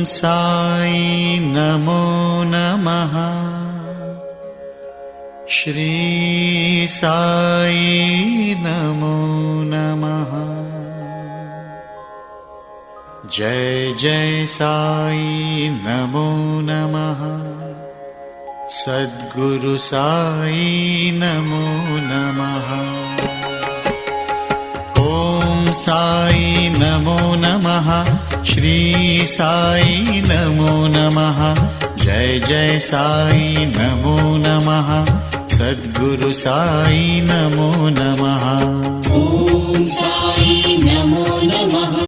साई नमो नमः। श्री साई नमो नमः। जय जय साई नमो नमः। सद्गुरु साई नमो नमः। ओम साई नमो नमः। श्री साई नमो नमः। जय जय साई नमो नमः। सद्गुरु साई नमो नमः।